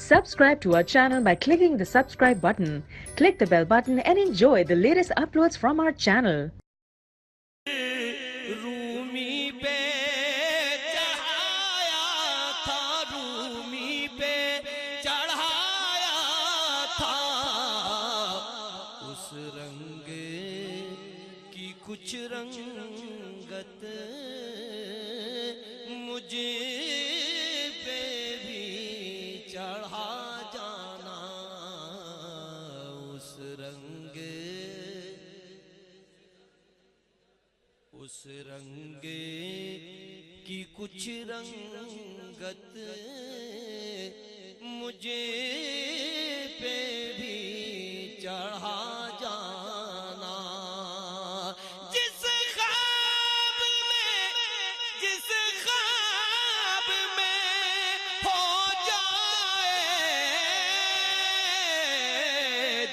Subscribe to our channel by clicking the subscribe button. Click the bell button and enjoy the latest uploads from our channel. رومی پہ چڑھایا تھا، رومی پہ چڑھایا تھا، اس رنگ کی کچھ رنگت مجھے پہ بھی چڑھا جانا، اس رنگ کی کچھ رنگت مجھے پہ بھی چڑھا جانا، جس خواب میں ہو جائے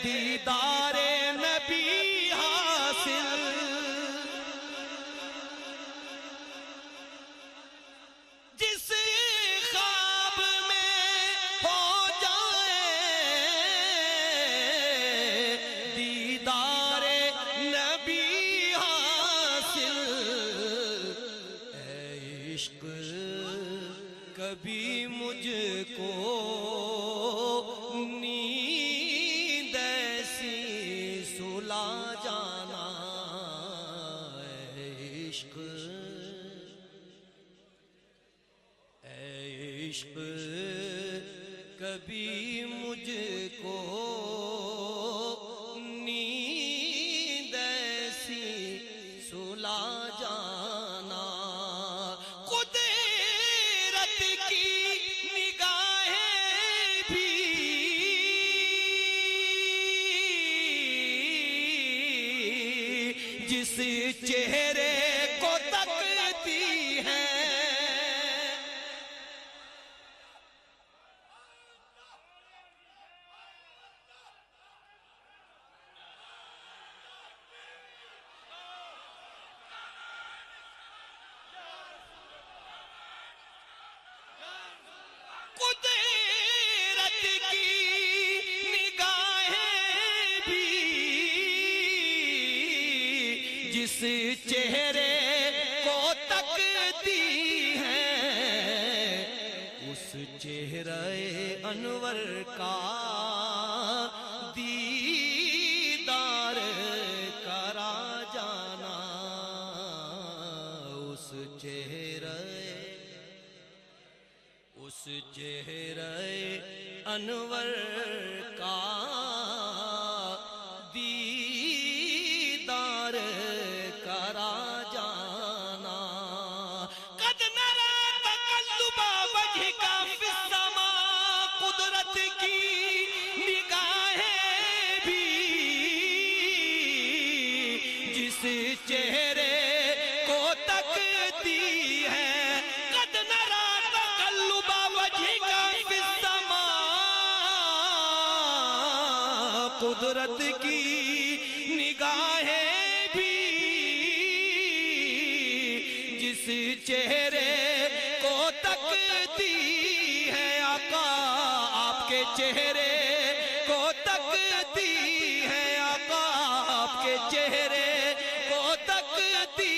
دیدار نبی حاصل، جس خواب میں ہو جائے دیدار نبی حاصل، اے عشق کبھی مجھ کو نیند ایسی سلا جانا، اے عشق کبھی مجھ کو نیند ایسی سلا جانا، قدرت کی نگاہیں بھی جس چہرے کو تکتی ہیں، قدرت کی نگاہیں بھی جس چہرے کو تکتی ہیں، اس چہرہ انور کا دیدار کرا جانا، اس چہرہ انور کا دیدار کرا جانا، قد نرى تقلب وجهك في السماء، قدرت کی نگاہیں بھی جس چہرے کو تکتی ہیں، قد نرى تقلب وجهك في السماء، قدرت کی نگاہیں بھی جس چہرے کو تکتی ہیں، آقا آپ کے چہرے کو تکتی ہیں، آقا آپ کے چہرے کو تکتی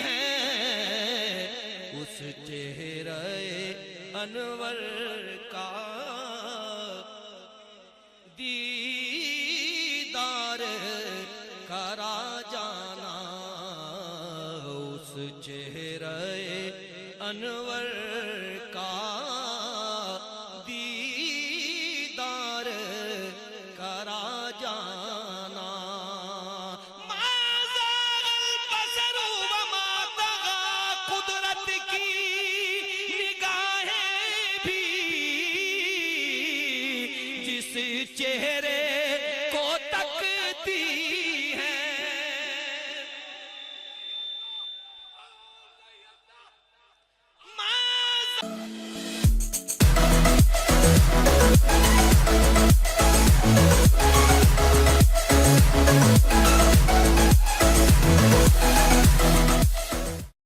ہیں، اس چہرہ انور کا دیدار کرا جانا، اس چہرہ انور کا دیدار کرا جانا، ما زاغ البصر وما طغى، قدرت کی نگاہیں بھی جس چہرے کو تکتی ہیں، ما